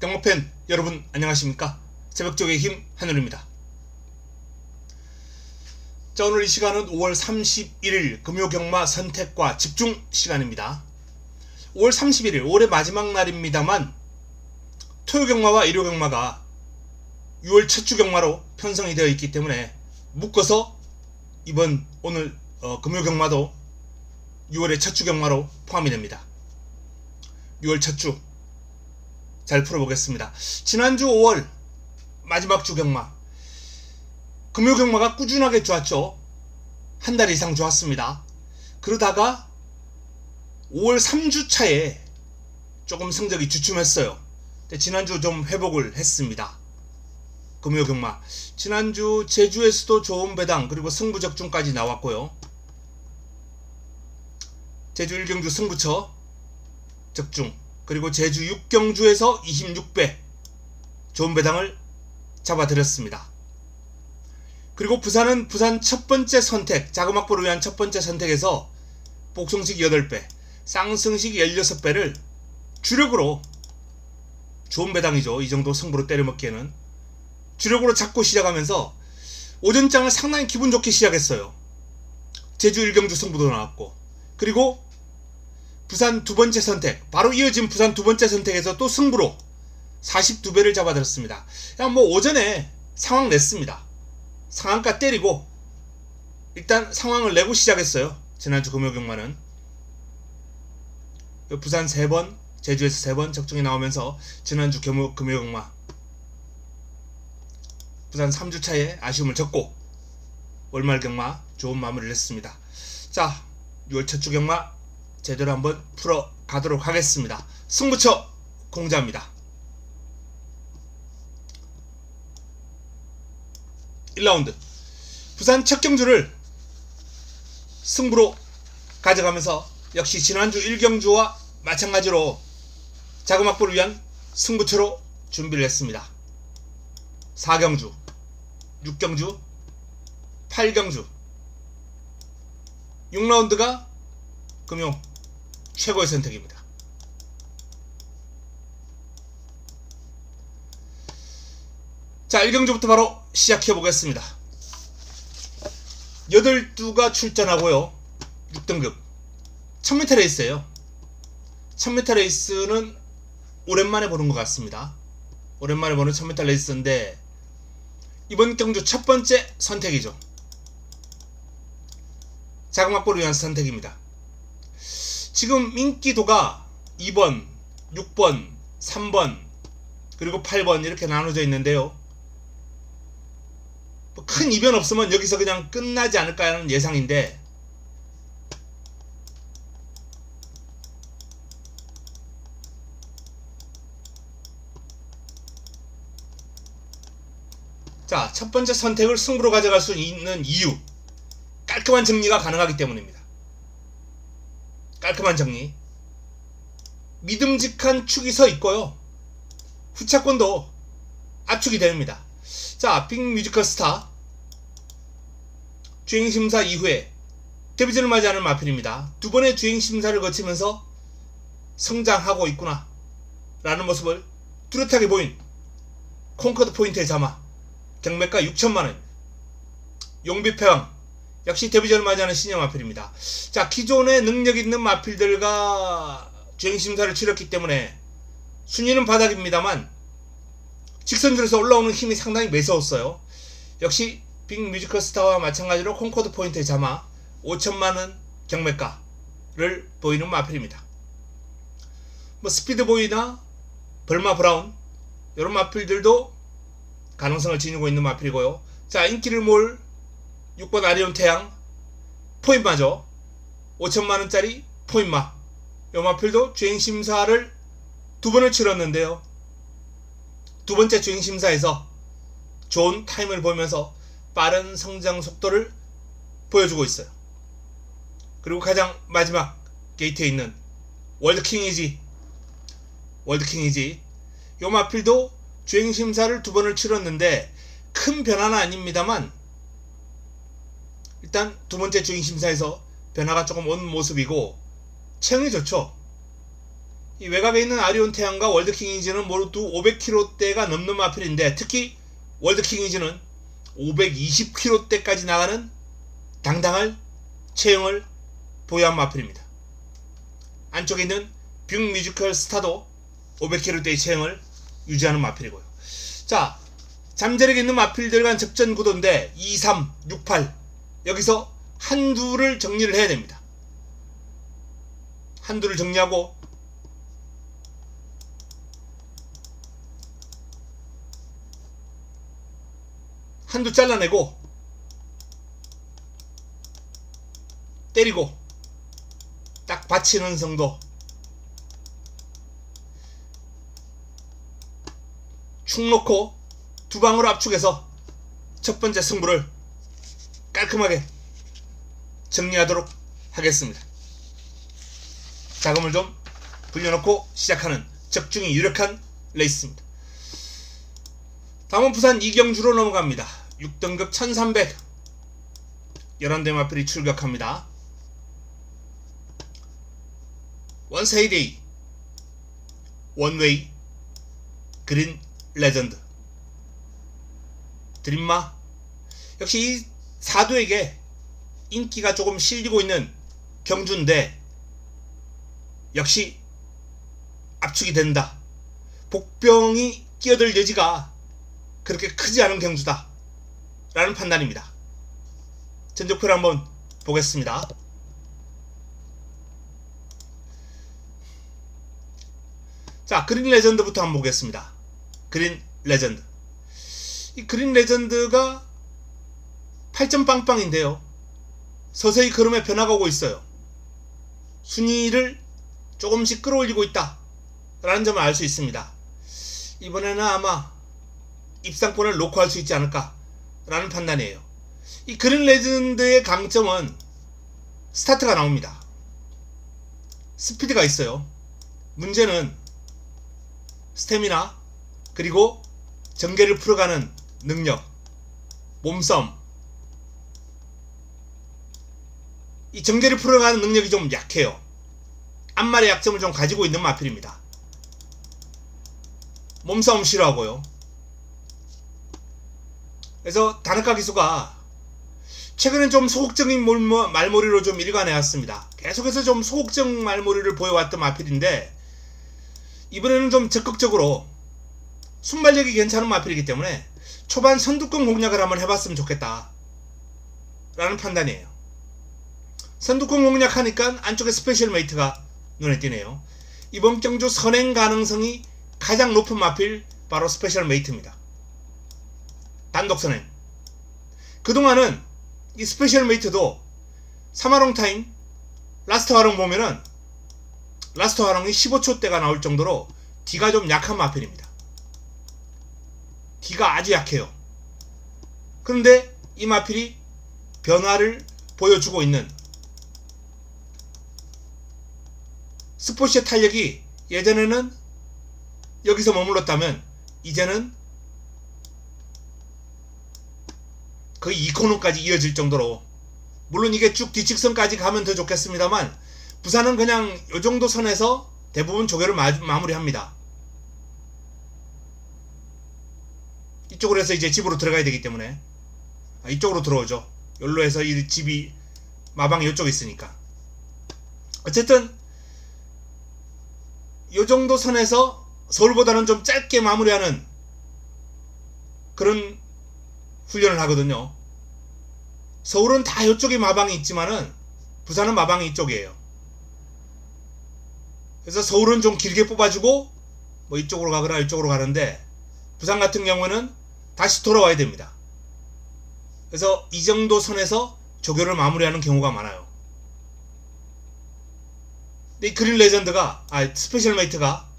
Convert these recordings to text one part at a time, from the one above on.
경마팬 여러분 안녕하십니까? 새벽쪽의 힘 한울입니다. 자, 오늘 이 시간은 5월 31일 금요경마 선택과 집중 시간입니다. 5월 31일 올해 마지막 날입니다만 토요경마와 일요경마가 6월 첫 주경마로 편성이 되어 있기 때문에 묶어서 오늘 금요경마도 6월의 첫 주경마로 포함이 됩니다. 6월 첫 주 잘 풀어보겠습니다. 지난주 5월 마지막 주경마 금요경마가 꾸준하게 좋았죠. 한 달 이상 좋았습니다. 그러다가 5월 3주차에 조금 성적이 주춤했어요. 근데 지난주 좀 회복을 했습니다. 금요경마 지난주 제주에서도 좋은 배당 그리고 승부적중까지 나왔고요. 제주 1경주 승부처 적중 그리고 제주 6경주에서 26배 좋은 배당을 잡아드렸습니다. 그리고 부산은 부산 첫번째 선택 자금확보를 위한 첫번째 선택에서 복승식 8배 쌍승식 16배를 주력으로 좋은 배당이죠. 이 정도 승부로 때려먹기에는 주력으로 잡고 시작하면서 오전장을 상당히 기분 좋게 시작했어요. 제주 1경주 승부도 나왔고 그리고 부산 두번째 선택 바로 이어진 부산 두번째 선택에서 또 승부로 42배를 잡아들었습니다. 그냥 오전에 상황 냈습니다. 상한가 때리고 일단 상황을 내고 시작했어요. 지난주 금요경마는 부산 3번 제주에서 3번 적중이 나오면서 지난주 금요경마 부산 3주차에 아쉬움을 접고 월말경마 좋은 마무리를 했습니다. 자, 6월 첫 주경마 제대로 한번 풀어가도록 하겠습니다. 승부처 공자입니다. 1라운드 부산 첫 경주를 승부로 가져가면서 역시 지난주 1경주와 마찬가지로 자금확보를 위한 승부처로 준비를 했습니다. 4경주, 6경주, 8경주 6라운드가 금요 최고의 선택입니다. 자, 1경주부터 바로 시작해 보겠습니다. 8두가 출전하고요. 6등급 1000m 레이스예요. 1000m 레이스는 오랜만에 보는 것 같습니다. 오랜만에 보는 1000m 레이스인데 이번 경주 첫 번째 선택이죠. 자금확보를 위한 선택입니다. 지금 인기도가 2번, 6번, 3번 그리고 8번 이렇게 나눠져 있는데요. 큰 이변 없으면 여기서 그냥 끝나지 않을까 하는 예상인데 자, 첫 번째 선택을 승부로 가져갈 수 있는 이유 깔끔한 정리가 가능하기 때문입니다. 깔끔한 정리 믿음직한 축이 서 있고요. 후차권도 압축이 됩니다. 자, 빅뮤지컬 스타 주행심사 이후에 데뷔전을 맞이하는 마필입니다. 두 번의 주행심사를 거치면서 성장하고 있구나 라는 모습을 뚜렷하게 보인 콩커드 포인트의 자마 경매가 6천만원 용비패왕 역시 데뷔전을 맞이하는 신형 마필입니다. 자, 기존의 능력 있는 마필들과 주행심사를 치렀기 때문에 순위는 바닥입니다만 직선줄에서 올라오는 힘이 상당히 매서웠어요. 역시 빅뮤지컬 스타와 마찬가지로 콩코드 포인트의 자마 5천만원 경매가를 보이는 마필입니다. 스피드보이나 벌마 브라운 이런 마필들도 가능성을 지니고 있는 마필이고요. 자, 인기를 몰 6번 아리온 태양 포인마죠. 5천만원짜리 포인마 이 마필도 주행심사를 2번을 치렀는데요. 두 번째 주행심사에서 좋은 타임을 보이면서 빠른 성장 속도를 보여주고 있어요. 그리고 가장 마지막 게이트에 있는 월드킹이지 이 마필도 주행심사를 2번을 치렀는데 큰 변화는 아닙니다만 일단 두 번째 주행심사에서 변화가 조금 온 모습이고 체형이 좋죠. 이 외곽에 있는 아리온 태양과 월드킹 이지는 모두 500km대가 넘는 마필인데, 특히 월드킹 이지는 520km대까지 나가는 당당한 체형을 보유한 마필입니다. 안쪽에 있는 뷰 뮤지컬 스타도 500km대의 체형을 유지하는 마필이고요. 자, 잠재력 있는 마필들 간 접전 구도인데 2, 3, 6, 8 여기서 한두를 정리를 해야 됩니다. 한두를 정리하고 한두 잘라내고 때리고 딱 받치는 정도 축 놓고 두 방으로 압축해서 첫 번째 승부를 깔끔하게 정리하도록 하겠습니다. 자금을 좀 불려놓고 시작하는 적중이 유력한 레이스입니다. 다음은 부산 이경주로 넘어갑니다. 6등급 1300 11대 마필이 출격합니다. 원세이데이 원웨이 그린 레전드 드림마 역시 이 사도에게 인기가 조금 실리고 있는 경주인데 역시 압축이 된다. 복병이 끼어들 여지가 그렇게 크지 않은 경주다 라는 판단입니다. 전적표를 한번 보겠습니다. 자, 그린 레전드부터 한번 보겠습니다. 그린 레전드. 이 그린 레전드가 8점 빵빵인데요. 서서히 걸음에 변화가 오고 있어요. 순위를 조금씩 끌어올리고 있다 라는 점을 알 수 있습니다. 이번에는 아마 입상권을 놓고 할 수 있지 않을까 라는 판단이에요. 이 그린 레전드의 강점은 스타트가 나옵니다. 스피드가 있어요. 문제는 스태미나 그리고 전개를 풀어가는 능력, 몸싸움. 이 전개를 풀어가는 능력이 좀 약해요. 앞말의 약점을 좀 가지고 있는 마필입니다. 몸싸움 싫어하고요. 그래서 다나카 기수가 최근엔 좀 소극적인 말머리로 좀 일관해왔습니다. 계속해서 좀 소극적 말머리를 보여왔던 마필인데 이번에는 좀 적극적으로 순발력이 괜찮은 마필이기 때문에 초반 선두권 공략을 한번 해봤으면 좋겠다 라는 판단이에요. 선두권 공략하니까 안쪽에 스페셜 메이트가 눈에 띄네요. 이번 경주 선행 가능성이 가장 높은 마필 바로 스페셜 메이트입니다. 단독 선행. 그동안은 이 스페셜 메이트도 3화롱 타임 라스트 화롱 보면은 라스트 화롱이 15초대가 나올 정도로 D가 좀 약한 마필입니다. D가 아주 약해요. 그런데 이 마필이 변화를 보여주고 있는 스포츠의 탄력이 예전에는 여기서 머물렀다면 이제는 거의 이코노까지 이어질 정도로, 물론 이게 쭉 뒤측선까지 가면 더 좋겠습니다만 부산은 그냥 요정도 선에서 대부분 조교를 마무리합니다. 이쪽으로 해서 이제 집으로 들어가야 되기 때문에 이쪽으로 들어오죠. 여기로 해서 이 집이 마방이 이쪽에 있으니까. 어쨌든 요정도 선에서 서울보다는 좀 짧게 마무리하는 그런 훈련을 하거든요. 서울은 다 이쪽에 마방이 있지만은 부산은 마방이 이쪽이에요. 그래서 서울은 좀 길게 뽑아주고 뭐 이쪽으로 가거나 이쪽으로 가는데 부산 같은 경우는 다시 돌아와야 됩니다. 그래서 이 정도 선에서 조교를 마무리하는 경우가 많아요. 근데 이 그린 레전드가 스페셜 메이트가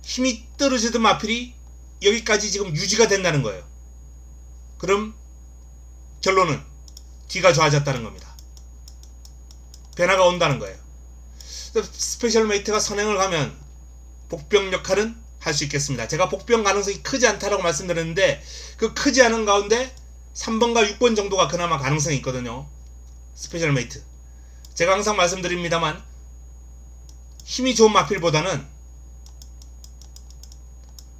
힘이 떨어지던 마필이 여기까지 지금 유지가 된다는 거예요. 그럼 결론은 D가 좋아졌다는 겁니다. 변화가 온다는 거예요. 스페셜 메이트가 선행을 가면 복병 역할은 할 수 있겠습니다. 제가 복병 가능성이 크지 않다라고 말씀드렸는데 그 크지 않은 가운데 3번과 6번 정도가 그나마 가능성이 있거든요. 스페셜 메이트. 제가 항상 말씀드립니다만 힘이 좋은 마필보다는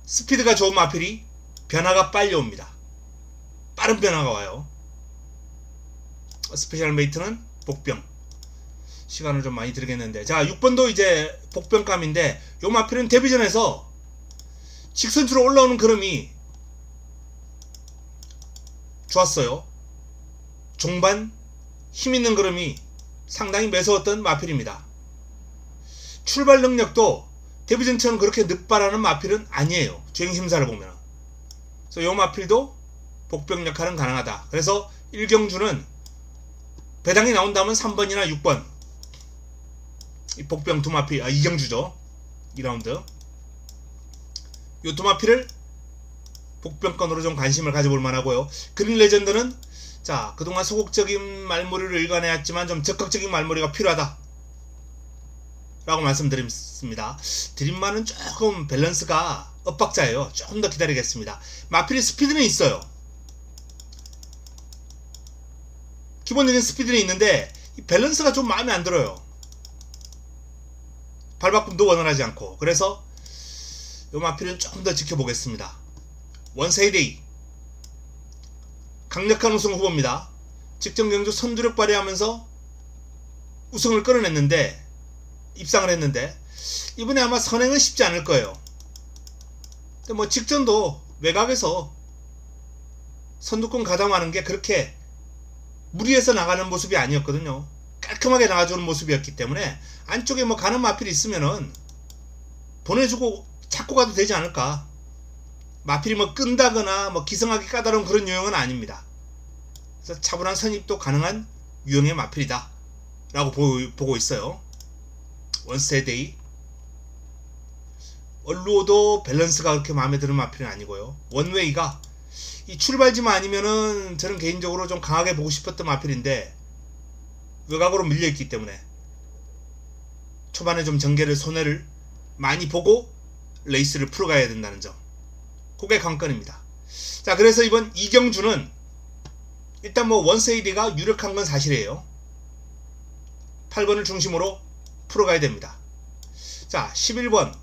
스피드가 좋은 마필이 변화가 빨리 옵니다. 빠른 변화가 와요. 스페셜 메이트는 복병. 시간을 좀 많이 들겠는데, 자 6번도 이제 복병감인데, 요 마필은 데뷔전에서 직선주로 올라오는 그림이 좋았어요. 종반 힘있는 그림이 상당히 매서웠던 마필입니다. 출발 능력도 데뷔전처럼 그렇게 늦발하는 마필은 아니에요. 주행심사를 보면. 그래서 요 마필도 복병 역할은 가능하다. 그래서 1경주는 배당이 나온다면 3번이나 6번 이 복병 두 마필, 2경주죠 2라운드, 요 두 마필을 복병권으로 좀 관심을 가져볼 만하고요. 그린 레전드는 자 그동안 소극적인 말머리를 일관해왔지만 좀 적극적인 말머리가 필요하다 라고 말씀드렸습니다. 드림만은 조금 밸런스가 엇박자예요. 조금 더 기다리겠습니다. 마필의 스피드는 있어요. 기본적인 스피드는 있는데 이 밸런스가 좀 마음에 안 들어요. 발바꿈도 원활하지 않고. 그래서 이 마필은 조금 더 지켜보겠습니다. 원세이데이 강력한 우승 후보입니다. 직전 경주 선두력 발휘하면서 우승을 끌어냈는데, 입상을 했는데 이번에 아마 선행은 쉽지 않을 거예요. 근데 뭐 직전도 외곽에서 선두권 가담하는 게 그렇게 무리해서 나가는 모습이 아니었거든요. 깔끔하게 나가주는 모습이었기 때문에 안쪽에 뭐 가는 마필이 있으면은 보내주고 찾고 가도 되지 않을까. 마필이 뭐 끈다거나 뭐 기성하기 까다로운 그런 유형은 아닙니다. 그래서 차분한 선입도 가능한 유형의 마필이다 라고 보고 있어요. 원세데이. 얼루오도 밸런스가 그렇게 마음에 드는 마필은 아니고요. 원웨이가 이 출발지만 아니면은 저는 개인적으로 좀 강하게 보고 싶었던 마필인데 외곽으로 밀려있기 때문에 초반에 좀 전개를 손해를 많이 보고 레이스를 풀어가야 된다는 점, 그게 관건입니다. 자 그래서 이번 이경주는 일단 뭐 원세이디가 유력한 건 사실이에요. 8번을 중심으로 풀어가야 됩니다. 자 11번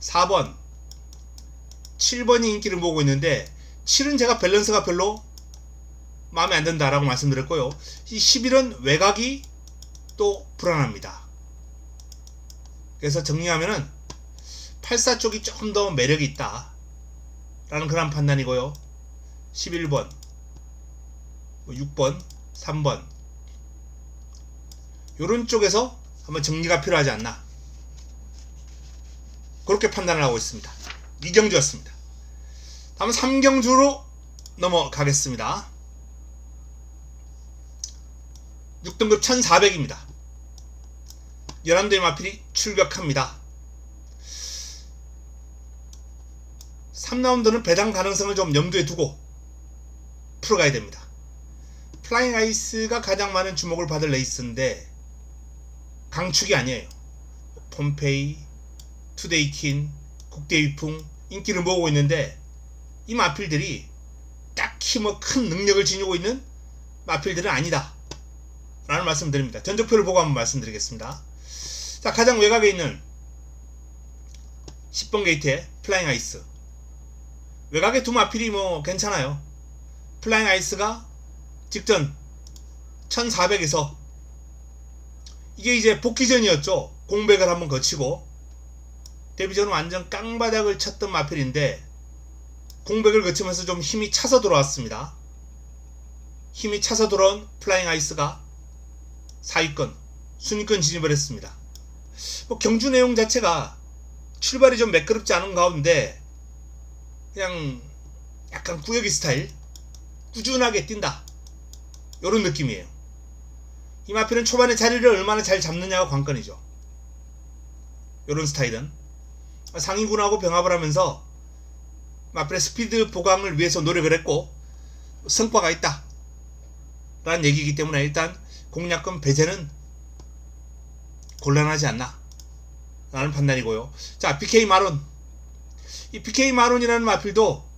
4번 7번이 인기를 모으고 있는데 7은 제가 밸런스가 별로 마음에 안 든다 라고 말씀드렸고요. 이 11은 외곽이 또 불안합니다. 그래서 정리하면은 84 쪽이 조금 더 매력이 있다 라는 그런 판단이고요. 11번 6번 3번 요런 쪽에서 한번 정리가 필요하지 않나, 그렇게 판단을 하고 있습니다. 2경주였습니다. 다음은 3경주로 넘어가겠습니다. 6등급 1400입니다. 11대의 마필이 출격합니다. 3라운드는 배당 가능성을 좀 염두에 두고 풀어가야 됩니다. 플라잉 아이스가 가장 많은 주목을 받을 레이스인데 강축이 아니에요. 폼페이, 투데이킨, 국대위풍 인기를 모으고 있는데 이 마필들이 딱히 뭐 큰 능력을 지니고 있는 마필들은 아니다 라는 말씀 드립니다. 전적표를 보고 한번 말씀드리겠습니다. 자 가장 외곽에 있는 10번 게이트의 플라잉 아이스, 외곽의 두 마필이 뭐 괜찮아요. 플라잉 아이스가 직전 1400에서 이게 이제 복귀전이었죠. 공백을 한번 거치고 데뷔전은 완전 깡바닥을 쳤던 마필인데 공백을 거치면서 좀 힘이 차서 돌아왔습니다. 힘이 차서 돌아온 플라잉 아이스가 4위권 순위권 진입을 했습니다. 뭐 경주 내용 자체가 출발이 좀 매끄럽지 않은 가운데 그냥 약간 꾸역이 스타일, 꾸준하게 뛴다 요런 느낌이에요. 이 마필은 초반에 자리를 얼마나 잘 잡느냐가 관건이죠. 요런 스타일은 상위군하고 병합을 하면서 마필의 스피드 보강을 위해서 노력을 했고 성과가 있다 라는 얘기이기 때문에 일단 공략권 배제는 곤란하지 않나 라는 판단이고요. 자 BK 마론, 이 BK 마론이라는 마필도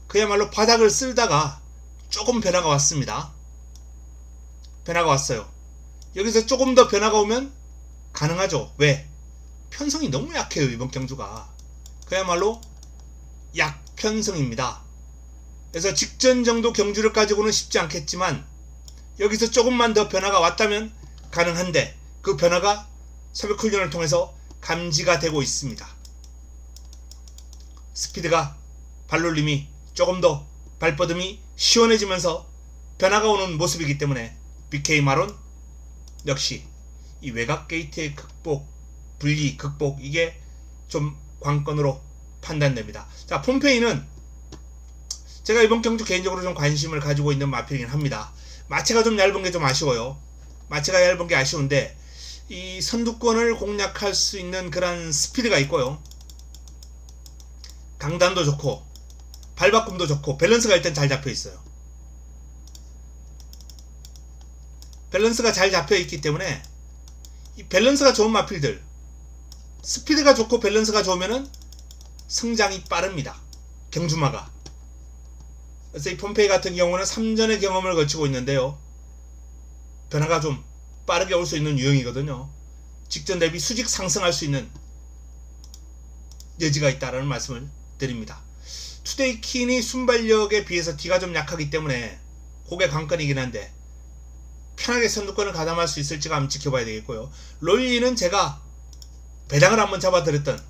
그야말로 바닥을 쓸다가 조금 변화가 왔습니다. 변화가 왔어요. 여기서 조금 더 변화가 오면 가능하죠. 왜? 편성이 너무 약해요. 이번 경주가 그야말로 약편성입니다. 그래서 직전 정도 경주를 가지고는 쉽지 않겠지만 여기서 조금만 더 변화가 왔다면 가능한데 그 변화가 새벽 훈련을 통해서 감지가 되고 있습니다. 스피드가 발놀림이 조금 더 발뻗음이 시원해지면서 변화가 오는 모습이기 때문에 BK 마론 역시 이 외곽 게이트의 극복, 분리 극복 이게 좀 관건으로 판단됩니다. 자, 폼페이는 제가 이번 경주 개인적으로 좀 관심을 가지고 있는 마필이긴 합니다. 마체가 좀 얇은 게 좀 아쉬워요. 마체가 얇은 게 아쉬운데 이 선두권을 공략할 수 있는 그런 스피드가 있고요. 강단도 좋고 발바꿈도 좋고 밸런스가 일단 잘 잡혀 있어요. 밸런스가 잘 잡혀 있기 때문에 이 밸런스가 좋은 마필들 스피드가 좋고 밸런스가 좋으면은 성장이 빠릅니다. 경주마가. 그래서 이 폼페이 같은 경우는 3전의 경험을 거치고 있는데요. 변화가 좀 빠르게 올 수 있는 유형이거든요. 직전 대비 수직 상승할 수 있는 여지가 있다라는 말씀을 드립니다. 투데이킨이 순발력에 비해서 D가 좀 약하기 때문에 그게 관건이긴 한데 편하게 선두권을 가담할 수 있을지가 한번 지켜봐야 되겠고요. 롤리는 제가 배당을 한번 잡아드렸던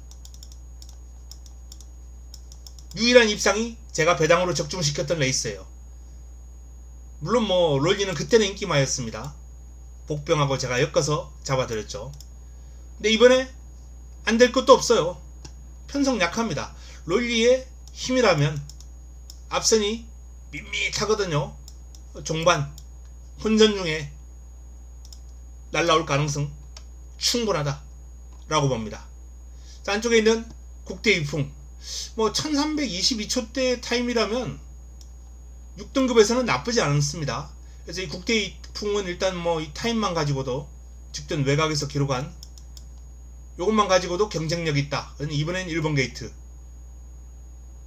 유일한 입상이 제가 배당으로 적중시켰던 레이스예요. 물론 뭐 롤리는 그때는 인기마였습니다. 복병하고 제가 엮어서 잡아드렸죠. 근데 이번에 안 될 것도 없어요. 편성 약합니다. 롤리의 힘이라면 앞선이 밋밋하거든요. 종반 혼전 중에 날라올 가능성 충분하다 라고 봅니다. 자, 안쪽에 있는 국대 위풍 뭐 1322초대 타임이라면 6등급에서는 나쁘지 않습니다. 그래서 이 국대 위풍은 일단 뭐 이 타임만 가지고도 직전 외곽에서 기록한 요것만 가지고도 경쟁력이 있다. 이번엔 1번 게이트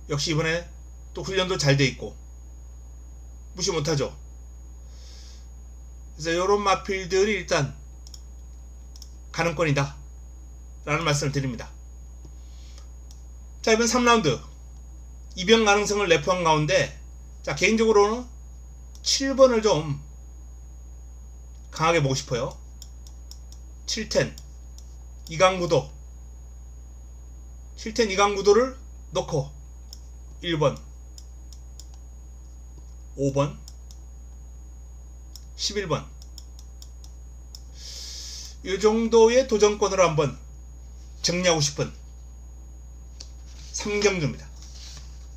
역시 이번에 또 훈련도 잘 돼 있고 무시 못하죠. 그래서 요런 마필들이 일단 가능권이다 라는 말씀을 드립니다. 자, 이번 3라운드 이변 가능성을 내포한 가운데 자, 개인적으로는 7번을 좀 강하게 보고 싶어요. 710 이강구도 710 이강구도를 넣고 1번 5번 11번 이 정도의 도전권으로 한번 정리하고 싶은 3경주입니다.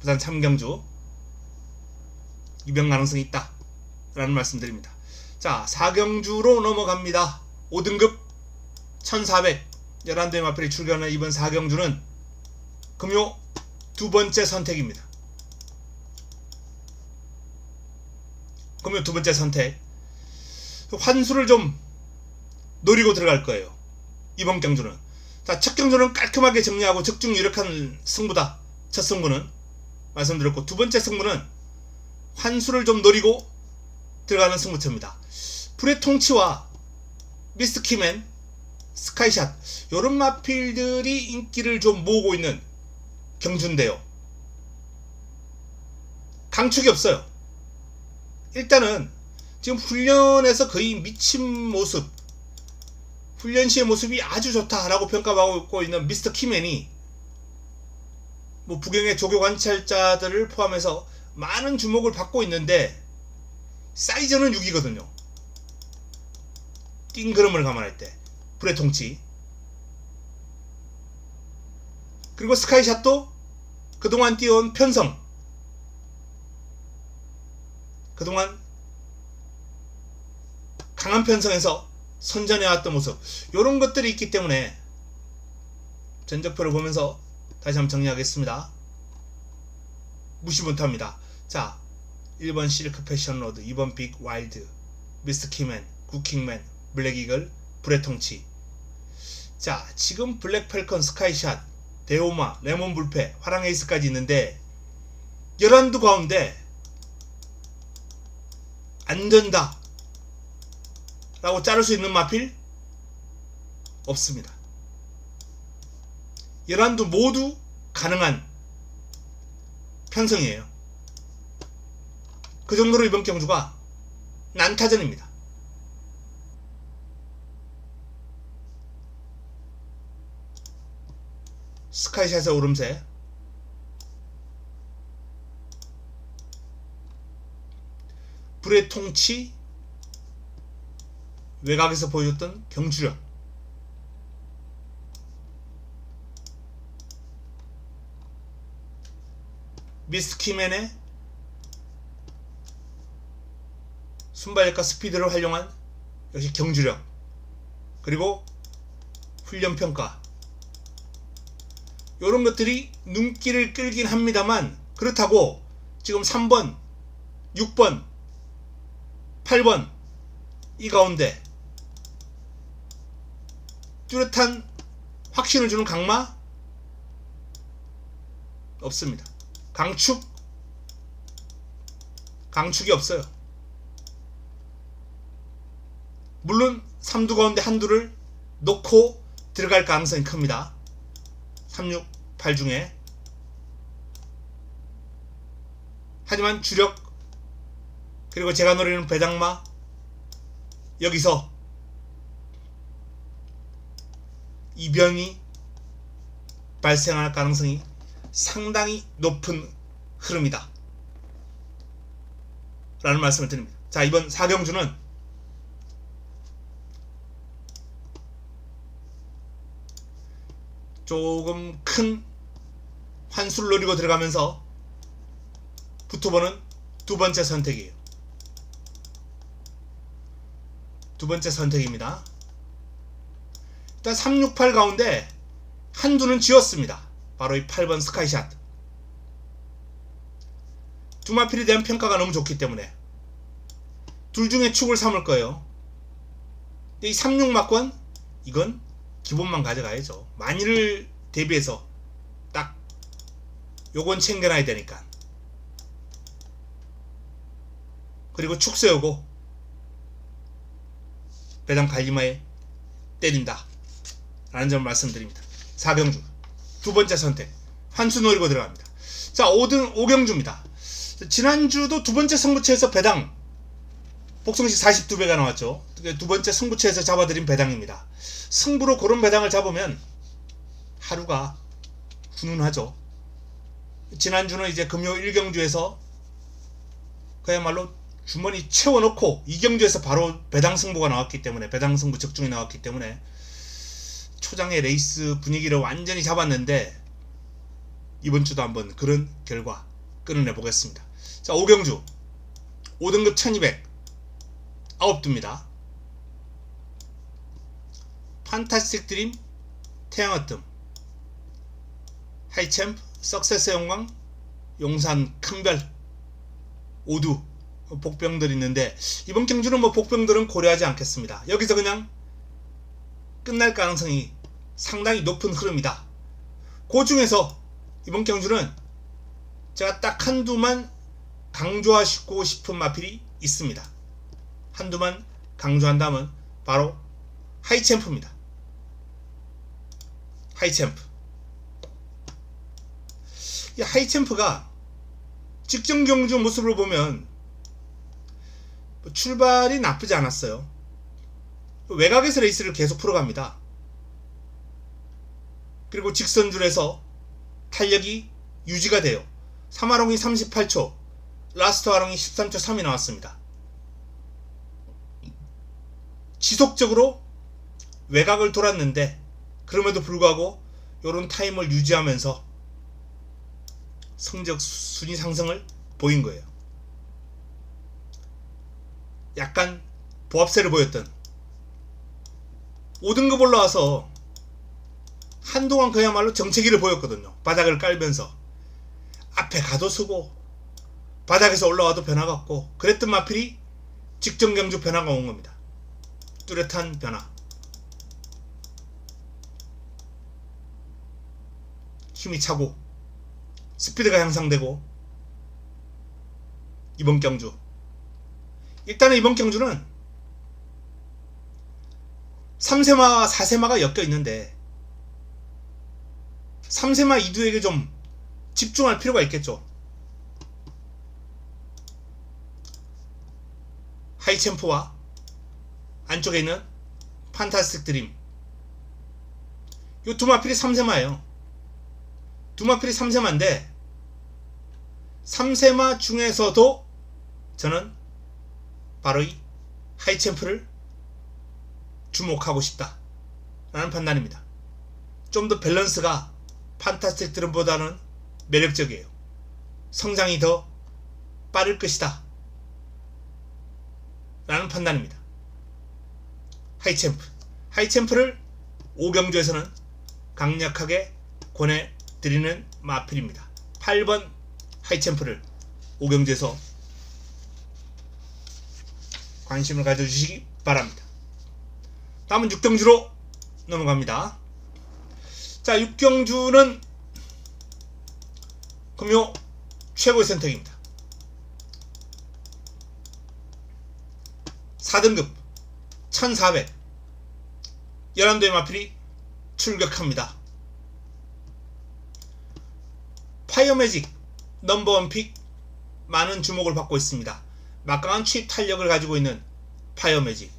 부산 3경주 입영 가능성이 있다 라는 말씀 드립니다. 자, 4경주로 넘어갑니다. 5등급 1400 11대의 마필이 출전하는 이번 4경주는 금요 두 번째 선택입니다. 금요 두 번째 선택 환수를 좀 노리고 들어갈 거예요. 이번 경주는. 자, 첫 경주는 깔끔하게 정리하고 적중 유력한 승부다. 첫 승부는 말씀드렸고 두 번째 승부는 환수를 좀 노리고 들어가는 승부처입니다. 불의 통치와 미스트 키맨, 스카이샷 요런 마필들이 인기를 좀 모으고 있는 경주인데요. 강축이 없어요. 일단은 지금 훈련에서 거의 미친 모습 훈련 시의 모습이 아주 좋다라고 평가받고 있는 미스터 키맨이 뭐 부경의 조교 관찰자들을 포함해서 많은 주목을 받고 있는데 사이즈는 6이거든요. 띵그름을 감안할 때 불의 통치 그리고 스카이샷도 그동안 띄워온 편성 그동안 강한 편성에서 선전해왔던 모습 요런 것들이 있기 때문에 전적표를 보면서 다시 한번 정리하겠습니다. 무시 못합니다. 자, 1번 실크 패션 로드 2번 빅 와일드 미스터 키맨 쿠킹맨 블랙 이글 불의 통치 자, 지금 블랙 펠컨 스카이샷 데오마 레몬 불패 화랑 에이스까지 있는데 11두 가운데 안된다 라고 자를 수 있는 마필 없습니다. 11두 모두 가능한 편성이에요. 그 정도로 이번 경주가 난타전입니다. 스카이샷의 오름세, 불의 통치, 외곽에서 보여줬던 경주력, 미스키맨의 순발력과 스피드를 활용한 역시 경주력, 그리고 훈련평가, 이런 것들이 눈길을 끌긴 합니다만, 그렇다고 지금 3번, 6번, 8번 이 가운데 뚜렷한 확신을 주는 강마 없습니다. 강축이 없어요. 물론 3두 가운데 한두를 놓고 들어갈 가능성이 큽니다. 3, 6, 8 중에. 하지만 주력, 그리고 제가 노리는 배당마, 여기서 이변이 발생할 가능성이 상당히 높은 흐름이다 라는 말씀을 드립니다. 자, 이번 4경주는 조금 큰 환수를 노리고 들어가면서 붙어보는 두 번째 선택이에요. 두 번째 선택입니다. 일단 3, 6, 8 가운데 한두는 지웠습니다. 바로 이 8번 스카이샷. 두 마필에 대한 평가가 너무 좋기 때문에 둘 중에 축을 삼을 거예요. 근데 이 3, 6 막권, 이건 기본만 가져가야죠. 만일을 대비해서 딱 요건 챙겨놔야 되니까. 그리고 축 세우고 배당 갈리마에 때린다 라는 점을 말씀드립니다. 4경주 두 번째 선택, 환수 노리고 들어갑니다. 자, 5경주입니다. 지난주도 두 번째 승부처에서 배당 복성시 42배가 나왔죠. 두 번째 승부처에서 잡아드린 배당입니다. 승부로 고른 배당을 잡으면 하루가 훈훈하죠. 지난주는 이제 금요일 1경주에서 그야말로 주머니 채워놓고 2경주에서 바로 배당 승부가 나왔기 때문에, 배당 승부 적중이 나왔기 때문에 초장의 레이스 분위기를 완전히 잡았는데, 이번 주도 한번 그런 결과 끌어내 보겠습니다. 자, 5경주 5등급 1200 9두입니다. 판타스틱 드림, 태양의 뜸, 하이챔프, 석세스의 영광, 용산 큰별 5두 복병들 있는데, 이번 경주는 뭐 복병들은 고려하지 않겠습니다. 여기서 그냥 끝날 가능성이 상당히 높은 흐름이다. 그 중에서 이번 경주는 제가 딱 한두만 강조하시고 싶은 마필이 있습니다. 한두만 강조한다면 바로 하이챔프입니다. 하이챔프. 이 하이챔프가 직전 경주 모습을 보면 출발이 나쁘지 않았어요. 외곽에서 레이스를 계속 풀어갑니다. 그리고 직선줄에서 탄력이 유지가 돼요. 3화롱이 38초, 라스트 화롱이 13초 3이 나왔습니다. 지속적으로 외곽을 돌았는데, 그럼에도 불구하고 이런 타임을 유지하면서 성적 순위 상승을 보인 거예요. 약간 보합세를 보였던, 5등급 올라와서 한동안 그야말로 정체기를 보였거든요. 바닥을 깔면서 앞에 가도 쓰고 바닥에서 올라와도 변화가 없고, 그랬던 마필이 직전 경주 변화가 온 겁니다. 뚜렷한 변화. 힘이 차고 스피드가 향상되고, 이번 경주, 일단은 이번 경주는 3세마와 4세마가 엮여 있는데 3세마 이두에게 좀 집중할 필요가 있겠죠. 하이챔프와 안쪽에 있는 판타스틱 드림, 이 두 마필이 3세마예요. 두 마필이 3세마인데 3세마 중에서도 저는 바로 이 하이챔프를 주목하고 싶다 라는 판단입니다. 좀 더 밸런스가 판타스틱 드림보다는 매력적이에요. 성장이 더 빠를 것이다 라는 판단입니다. 하이챔프를 5경주에서는 강력하게 권해드리는 마필입니다. 8번 하이챔프를 5경주에서 관심을 가져주시기 바랍니다. 다음은 6경주로 넘어갑니다. 자, 6경주는 금요 최고의 선택입니다. 4등급 1400 11도의 마필이 출격합니다. 파이어매직 넘버원 픽 많은 주목을 받고 있습니다. 막강한 추입 탄력을 가지고 있는 파이어매직,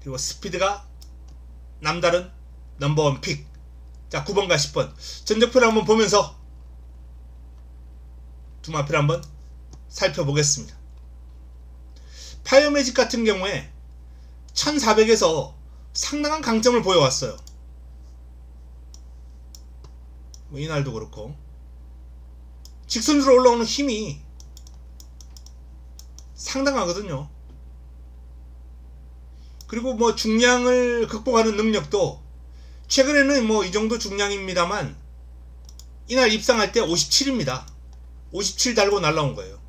그리고 스피드가 남다른 넘버원 픽. 자, 9번과 10번 전적표를 한번 보면서 두 마필 한번 살펴보겠습니다. 파이어매직 같은 경우에 1400에서 상당한 강점을 보여왔어요. 이날도 그렇고 직선으로 올라오는 힘이 상당하거든요. 그리고 뭐 중량을 극복하는 능력도 최근에는 뭐 이 정도 중량입니다만 이날 입상할 때 57입니다. 57 달고 날라온 거예요.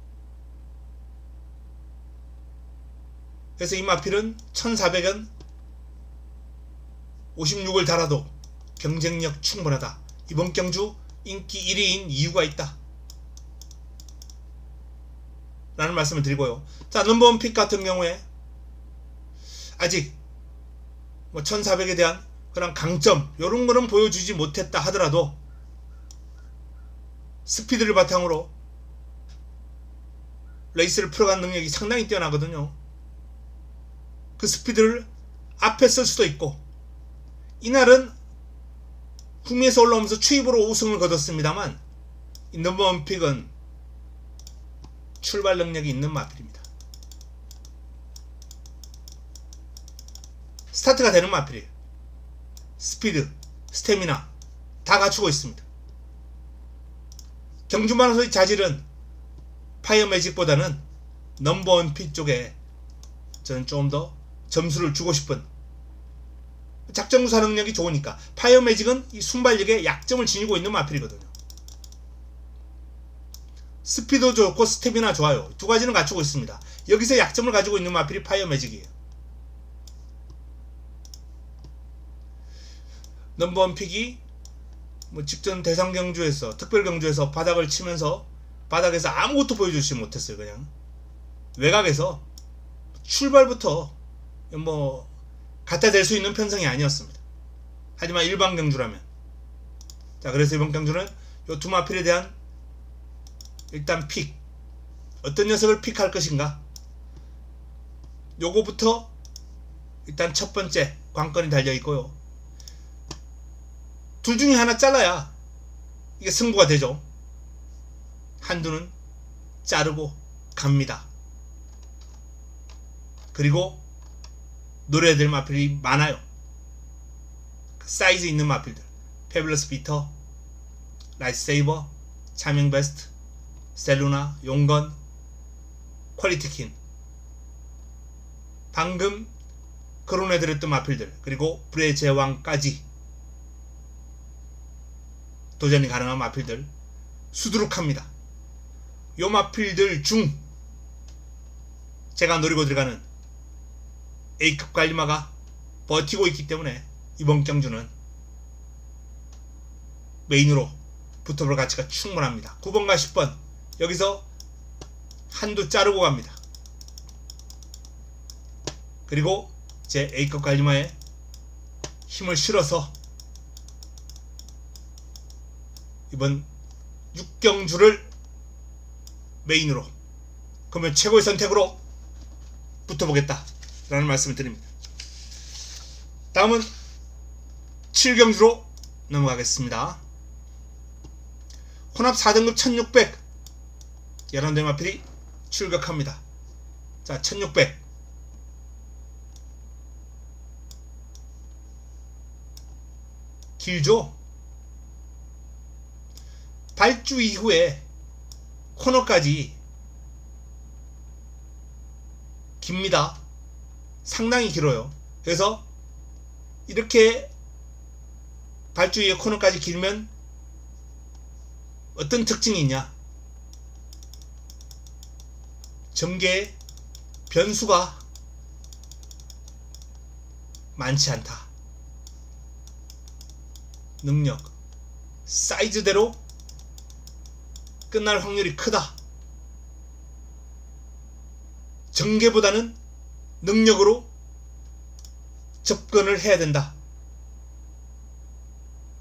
그래서 이 마필은 1400은 56을 달아도 경쟁력 충분하다. 이번 경주 인기 1위인 이유가 있다 라는 말씀을 드리고요. 자, 넘버원 픽 같은 경우에 아직 뭐 1400에 대한 그런 강점 요런 거는 보여주지 못했다 하더라도 스피드를 바탕으로 레이스를 풀어간 능력이 상당히 뛰어나거든요. 그 스피드를 앞에 쓸 수도 있고, 이날은 후미에서 올라오면서 추입으로 우승을 거뒀습니다만 이 넘버원 픽은 출발 능력이 있는 마필입니다. 스타트가 되는 마필이에요. 스피드, 스태미나 다 갖추고 있습니다. 경주마라소의 자질은 파이어매직보다는 넘버원 픽 쪽에 저는 좀 더 점수를 주고 싶은, 작전구사 능력이 좋으니까. 파이어매직은 이 순발력에 약점을 지니고 있는 마필이거든요. 스피드 좋고 스태미나 좋아요. 두 가지는 갖추고 있습니다. 여기서 약점을 가지고 있는 마필이 파이어매직이에요. 넘버원 픽이 뭐 직전 대상경주에서, 특별경주에서 바닥을 치면서 바닥에서 아무것도 보여주지 못했어요. 그냥 외곽에서 출발부터 뭐 갖다 댈 수 있는 편성이 아니었습니다. 하지만 일반 경주라면. 자, 그래서 이번 경주는 요 두 마필에 대한 일단 픽, 어떤 녀석을 픽할 것인가, 요거부터 일단 첫 번째 관건이 달려 있고요. 둘 중에 하나 잘라야 이게 승부가 되죠. 한두는 자르고 갑니다. 그리고 노려야 될 마필이 많아요. 사이즈 있는 마필들, 페블러스 비터, 라이트세이버, 차밍 베스트, 셀루나, 용건, 퀄리티킨, 방금 거론해드렸던 마필들, 그리고 불의 제왕까지 도전이 가능한 마필들 수두룩합니다. 요 마필들 중 제가 노리고 들어가는 A급 관리마가 버티고 있기 때문에 이번 경주는 메인으로 붙어볼 가치가 충분합니다. 9번과 10번 여기서 한두 자르고 갑니다. 그리고 제 A급 관리마의 힘을 실어서 이번 6경주를 메인으로, 그러면 최고의 선택으로 붙어보겠다 라는 말씀을 드립니다. 다음은 7경주로 넘어가겠습니다. 혼합 4등급 1600 야란대 마필이 출격합니다. 자, 1600 길죠? 발주 이후에 코너까지 깁니다. 상당히 길어요. 그래서 이렇게 발주 이후에 코너까지 길면 어떤 특징이 있냐? 전개에 변수가 많지 않다. 능력, 사이즈대로 끝날 확률이 크다. 전개보다는 능력으로 접근을 해야 된다.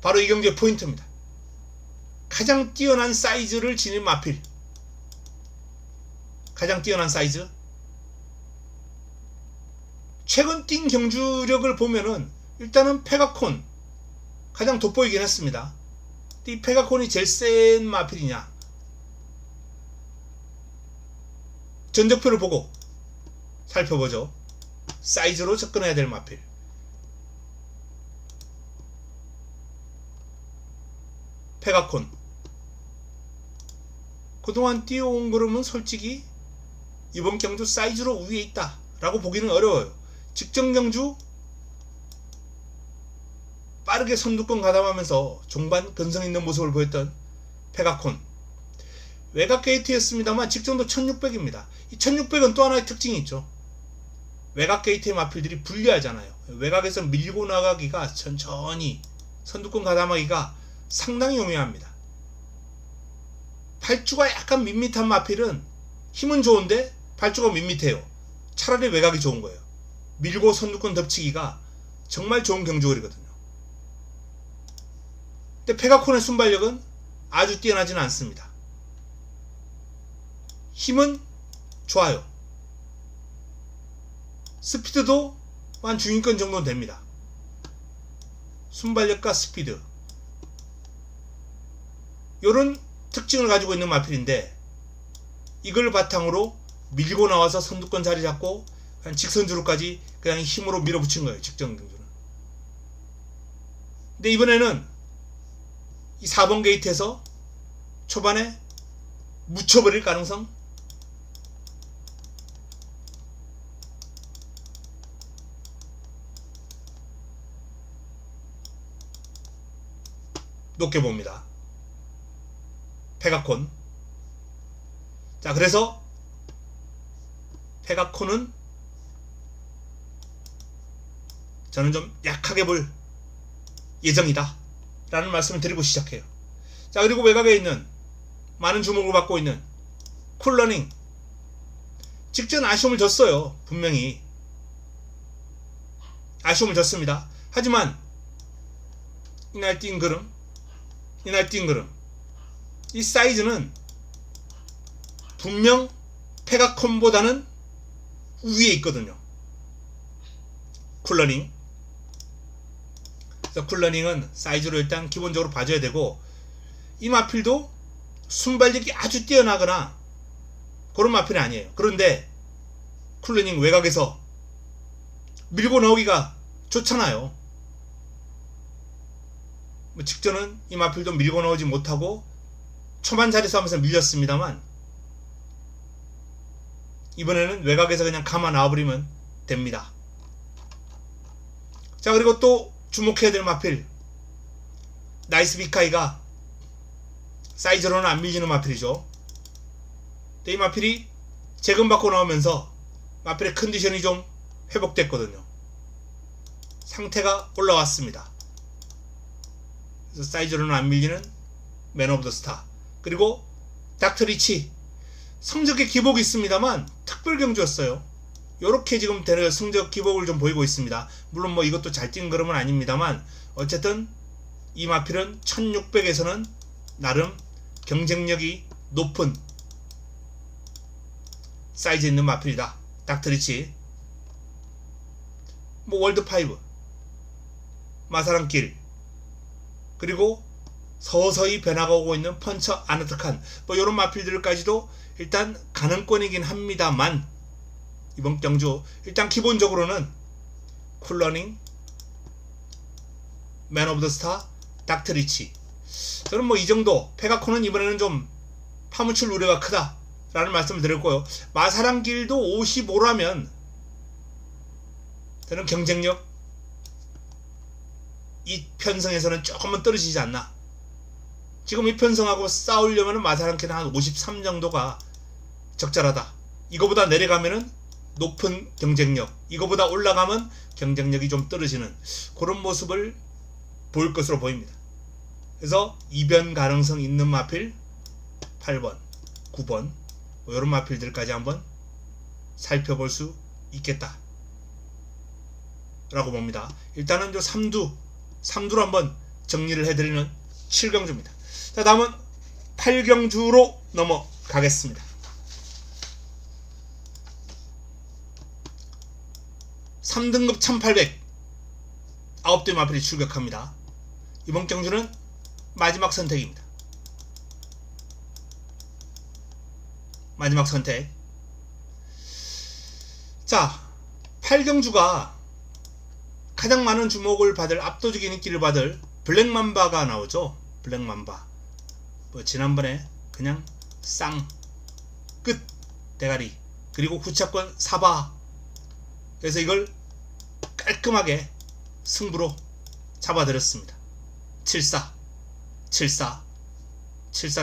바로 이 경주의 포인트입니다. 가장 뛰어난 사이즈를 지닌 마필, 가장 뛰어난 사이즈. 최근 뛴 경주력을 보면은 일단은 페가콘 가장 돋보이긴 했습니다. 이 페가콘이 제일 센 마필이냐? 전적표를 보고 살펴보죠. 사이즈로 접근해야 될 마필. 페가콘. 그동안 뛰어온 그러면 솔직히 이번 경주 사이즈로 위에 있다 라고 보기는 어려워요. 직전 경주 빠르게 선두권 가담하면서 종반 근성 있는 모습을 보였던 페가콘. 외곽 게이트였습니다만 직전도 1600입니다. 이 1600은 또 하나의 특징이 있죠. 외곽 게이트의 마필들이 불리하잖아요. 외곽에서 밀고 나가기가, 천천히 선두권 가담하기가 상당히 용이합니다. 발주가 약간 밋밋한 마필은 힘은 좋은데 발주가 밋밋해요. 차라리 외곽이 좋은 거예요. 밀고 선두권 덮치기가 정말 좋은 경주거리거든요. 근데 페가콘의 순발력은 아주 뛰어나지는 않습니다. 힘은 좋아요. 스피드도 한 중위권 정도는 됩니다. 순발력과 스피드, 요런 특징을 가지고 있는 마필인데, 이걸 바탕으로 밀고 나와서 선두권 자리 잡고 그냥 직선주로까지 그냥 힘으로 밀어붙인 거예요. 직전 경주는. 근데 이번에는 이 4번 게이트에서 초반에 묻혀버릴 가능성 높게 봅니다. 페가콘. 자, 그래서 페가콘은 저는 좀 약하게 볼 예정이다 라는 말씀을 드리고 시작해요. 자, 그리고 외곽에 있는, 많은 주목을 받고 있는 쿨러닝. 직전 아쉬움을 졌어요. 분명히 아쉬움을 졌습니다. 하지만 이날 뛴 걸음, 이 사이즈는 분명 페가콘보다는 위에 있거든요. 쿨러닝. 그래서 쿨러닝은 사이즈로 일단 기본적으로 봐줘야 되고, 이 마필도 순발력이 아주 뛰어나거나 그런 마필이 아니에요. 그런데 쿨러닝 외곽에서 밀고 나오기가 좋잖아요. 직전은 이 마필도 밀고 나오지 못하고 초반 자리 싸움에서 밀렸습니다만, 이번에는 외곽에서 그냥 가만 놔버리면 됩니다. 자, 그리고 또 주목해야 될 마필, 나이스 비카이가 사이즈로는 안 밀리는 마필이죠. 근데 이 마필이 재검받고 나오면서 마필의 컨디션이 좀 회복됐거든요. 상태가 올라왔습니다. 그래서 사이즈로는 안 밀리는 맨 오브 더 스타. 그리고 닥터 리치, 성적의 기복이 있습니다만 특별 경주였어요. 요렇게 지금 성적 기복을 좀 보이고 있습니다. 물론 뭐 이것도 잘 뛴 그림은 아닙니다만 어쨌든 이 마필은 1600에서는 나름 경쟁력이 높은 사이즈 있는 마필이다. 닥터리치, 뭐 월드5, 마사랑길, 그리고 서서히 변화가 오고 있는 펀처 아나트칸, 뭐 요런 마필들까지도 일단 가능권이긴 합니다만 이번 경주 일단 기본적으로는 쿨러닝, 맨 오브 더 스타, 닥터리치, 저는 뭐 이 정도. 페가코는 이번에는 좀 파묻힐 우려가 크다 라는 말씀을 드렸고요. 마사랑길도 55라면 저는 경쟁력 이 편성에서는 조금은 떨어지지 않나. 지금 이 편성하고 싸우려면 마사랑길은 한 53 정도가 적절하다. 이거보다 내려가면은 높은 경쟁력, 이거보다 올라가면 경쟁력이 좀 떨어지는 그런 모습을 보일 것으로 보입니다. 그래서 이변 가능성 있는 마필 8번, 9번 뭐 이런 마필들까지 한번 살펴볼 수 있겠다 라고 봅니다. 일단은 저 3두로 한번 정리를 해드리는 7경주입니다. 자, 다음은 8경주로 넘어가겠습니다. 3등급 1800 9대 마필이 출격합니다. 이번 경주는 마지막 선택입니다. 마지막 선택. 자, 8경주가 가장 많은 주목을 받을, 압도적인 인기를 받을 블랙맘바가 나오죠. 블랙맘바. 뭐 지난번에 그냥 쌍, 끝, 대가리, 그리고 후차권 사바. 그래서 이걸 깔끔하게 승부로 잡아들였습니다. 74를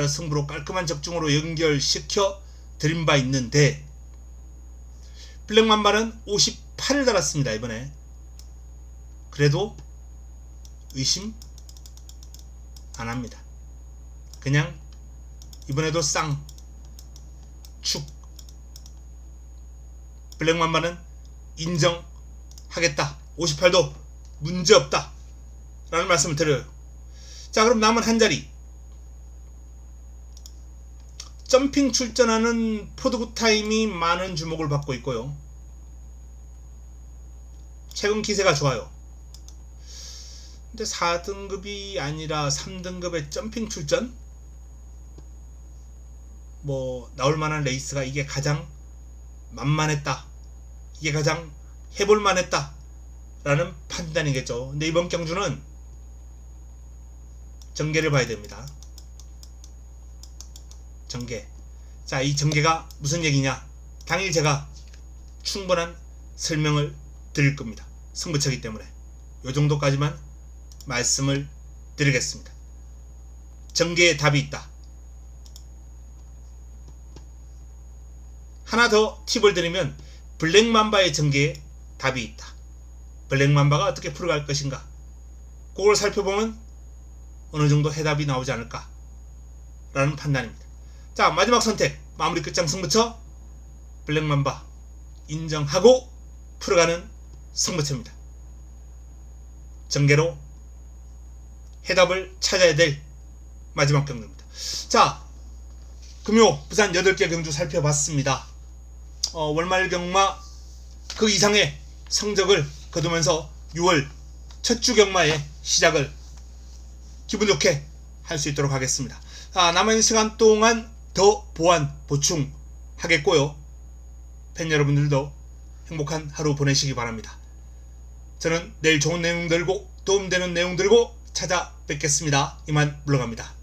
승부로 깔끔한 적중으로 연결시켜 드린 바 있는데 블랙맘바는 58을 달았습니다. 이번에 그래도 의심 안합니다. 그냥 이번에도 쌍, 축, 블랙맘바는 인정하겠다. 58도 문제없다 라는 말씀을 드려요. 자, 그럼 남은 한 자리. 점핑 출전하는 포드굿 타임이 많은 주목을 받고 있고요. 최근 기세가 좋아요. 근데 4등급이 아니라 3등급의 점핑 출전? 뭐 나올 만한 레이스가 이게 가장 만만했다, 이게 가장 해볼만 했다 라는 판단이겠죠. 근데 이번 경주는 전개를 봐야 됩니다. 전개. 자, 이 전개가 무슨 얘기냐, 당일 제가 충분한 설명을 드릴 겁니다. 승부처기 때문에 요 정도까지만 말씀을 드리겠습니다. 전개에 답이 있다. 하나 더 팁을 드리면 블랙맘바의 전개에 답이 있다. 블랙맘바가 어떻게 풀어갈 것인가, 그걸 살펴보면 어느 정도 해답이 나오지 않을까 라는 판단입니다. 자, 마지막 선택, 마무리 끝장 승부처 블랙맘바 인정하고 풀어가는 승부처입니다. 전개로 해답을 찾아야 될 마지막 경주입니다. 자, 금요 부산 8개 경주 살펴봤습니다. 월말 경마 그 이상의 성적을 거두면서 6월 첫 주 경마의 시작을 기분 좋게 할 수 있도록 하겠습니다. 남은 시간 동안 더 보완 보충하겠고요. 팬 여러분들도 행복한 하루 보내시기 바랍니다. 저는 내일 좋은 내용 들고 도움되는 내용 들고 찾아뵙겠습니다. 이만 물러갑니다.